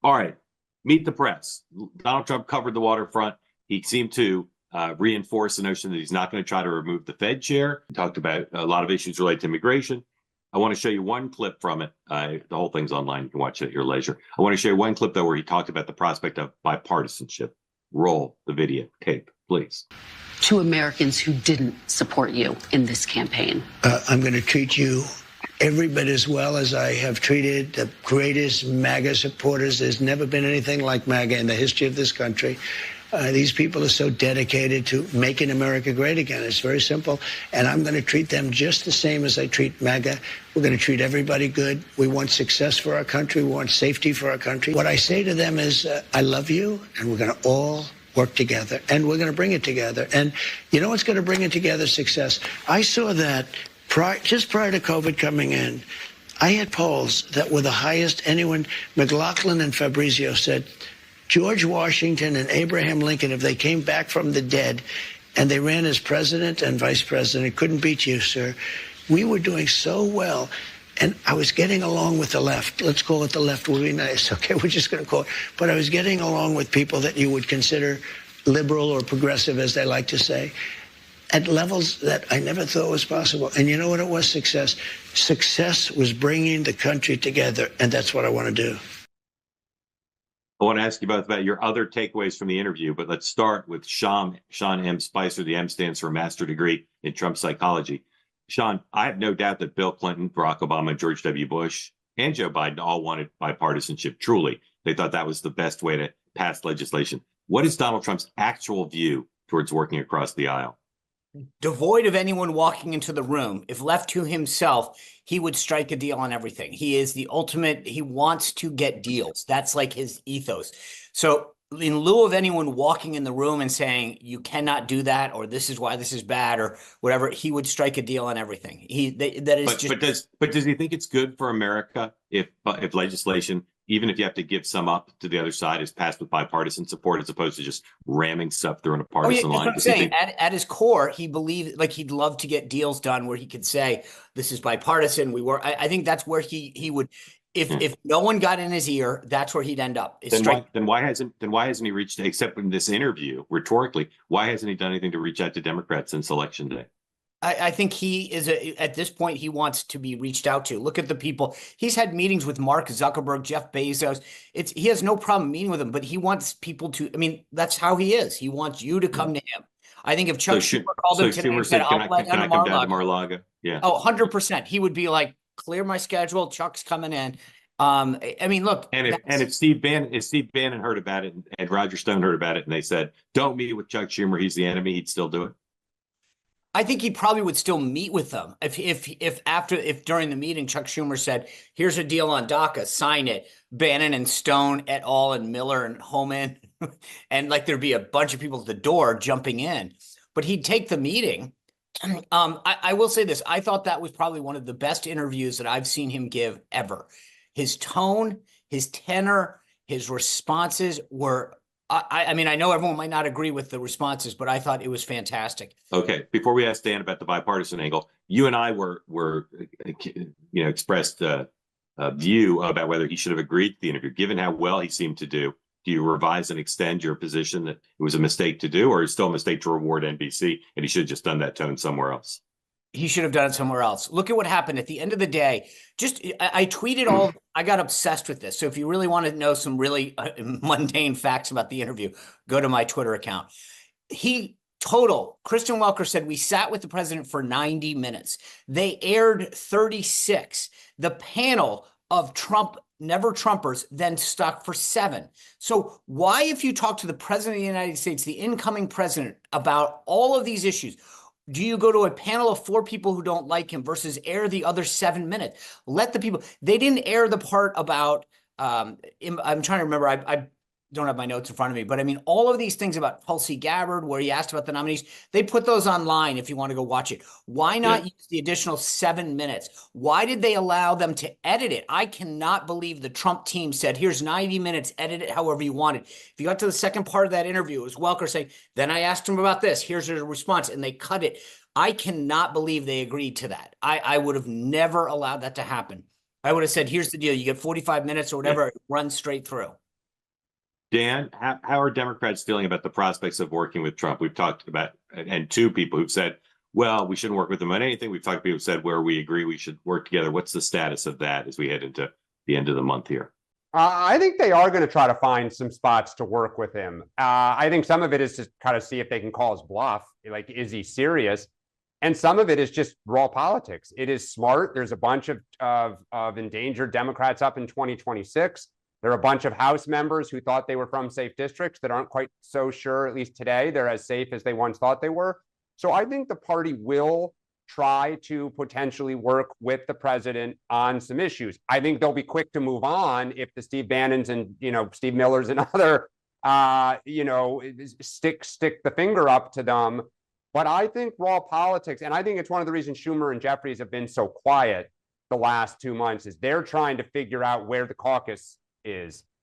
All right. Meet the press. Donald Trump covered the waterfront. He seemed to reinforce the notion that he's not going to try to remove the Fed chair. He talked about a lot of issues related to immigration. I want to show you one clip from it. The whole thing's online. You can watch it at your leisure. I want to show you one clip, though, where he talked about the prospect of bipartisanship. Roll the video tape, please. To Americans who didn't support you in this campaign. I'm going to treat you every bit as well as I have treated the greatest MAGA supporters. There's never been anything like MAGA in the history of this country. These people are so dedicated to making America great again. It's very simple. And I'm going to treat them just the same as I treat MAGA. We're going to treat everybody good. We want success for our country. We want safety for our country. What I say to them is, I love you, and we're going to all work together, and we're going to bring it together. And you know what's going to bring it together? Success. I saw that just prior to COVID coming in, I had polls that were the highest anyone. McLaughlin and Fabrizio said, George Washington and Abraham Lincoln, if they came back from the dead and they ran as president and vice president, couldn't beat you, sir. We were doing so well. And I was getting along with the left. Let's call it the left will be nice. Okay, we're just going to call it. But I was getting along with people that you would consider liberal or progressive, as they like to say, at levels that I never thought was possible. And you know what it was? Success. Success was bringing the country together, and that's what I want to do. I want to ask you both about your other takeaways from the interview, but let's start with Sean M. Spicer. The M stands for Master Degree in Trump Psychology. Sean, I have no doubt that Bill Clinton, Barack Obama, George W. Bush, and Joe Biden all wanted bipartisanship. Truly, they thought that was the best way to pass legislation. What is Donald Trump's actual view towards working across the aisle? Devoid of anyone walking into the room, if left to himself, he would strike a deal on everything. He is the ultimate. He wants to get deals. That's like his ethos. So in lieu of anyone walking in the room and saying, you cannot do that, or this is why this is bad, or whatever, he would strike a deal on everything. But does he think it's good for America if legislation, even if you have to give some up to the other side, is passed with bipartisan support as opposed to just ramming stuff through in a partisan line? That's what I'm saying. At his core, he believed, like, he'd love to get deals done where he could say, this is bipartisan. I think that's where he would. If no one got in his ear, that's where he'd end up. Then why hasn't he reached, except in this interview, rhetorically, why hasn't he done anything to reach out to Democrats since Election Day? I think he is at this point, he wants to be reached out to. Look at the people. He's had meetings with Mark Zuckerberg, Jeff Bezos. He has no problem meeting with them, but he wants people to, I mean, that's how he is. He wants you to come to him. I think if Chuck Schumer called him today and said, I'll fly down to Mar-a-Lago. Yeah. Oh, 100%. He would be like, clear my schedule. Chuck's coming in. I mean, look. If Steve Bannon heard about it and Roger Stone heard about it and they said, don't meet with Chuck Schumer, he's the enemy, he'd still do it. I think he probably would still meet with them if during the meeting Chuck Schumer said, "Here's a deal on DACA, sign it." Bannon and Stone et al. And Miller and Homan, and like there'd be a bunch of people at the door jumping in, but he'd take the meeting. I will say this: I thought that was probably one of the best interviews that I've seen him give ever. His tone, his tenor, his responses were. I mean, I know everyone might not agree with the responses, but I thought it was fantastic. Okay. Before we ask Dan about the bipartisan angle, you and I were expressed a view about whether he should have agreed to the interview. Given how well he seemed to do you revise and extend your position that it was a mistake to do, or is still a mistake to reward NBC and he should have just done that tone somewhere else? He should have done it somewhere else. Look at what happened at the end of the day. I tweeted I got obsessed with this. So if you really want to know some really mundane facts about the interview, go to my Twitter account. Kristen Welker said, we sat with the president for 90 minutes. They aired 36. The panel of Trump, never Trumpers, then stuck for 7. So why, if you talk to the president of the United States, the incoming president, about all of these issues, do you go to a panel of 4 people who don't like him versus air the other 7 minutes? Let the people. They didn't air the part about. I'm trying to remember. I don't have my notes in front of me, but I mean, all of these things about Tulsi Gabbard, where he asked about the nominees, they put those online if you want to go watch it. Why not use the additional 7 minutes? Why did they allow them to edit it? I cannot believe the Trump team said, here's 90 minutes, edit it however you want it. If you got to the second part of that interview, it was Welker saying, then I asked him about this, here's a response, and they cut it. I cannot believe they agreed to that. I would have never allowed that to happen. I would have said, here's the deal. You get 45 minutes or whatever, run straight through. Dan, how are Democrats feeling about the prospects of working with Trump? We've talked about, and two people who've said, well, we shouldn't work with him on anything. We've talked to people who said where we agree we should work together. What's the status of that as we head into the end of the month here? I think they are going to try to find some spots to work with him. I think some of it is to kind of see if they can call his bluff. Like, is he serious? And some of it is just raw politics. It is smart. There's a bunch of endangered Democrats up in 2026. There are a bunch of House members who thought they were from safe districts that aren't quite so sure, at least today, they're as safe as they once thought they were. So I think the party will try to potentially work with the president on some issues. I think they'll be quick to move on if the Steve Bannons and, Steve Millers and other, stick the finger up to them. But I think raw politics, and I think it's one of the reasons Schumer and Jeffries have been so quiet the last 2 months, is they're trying to figure out where the caucus is.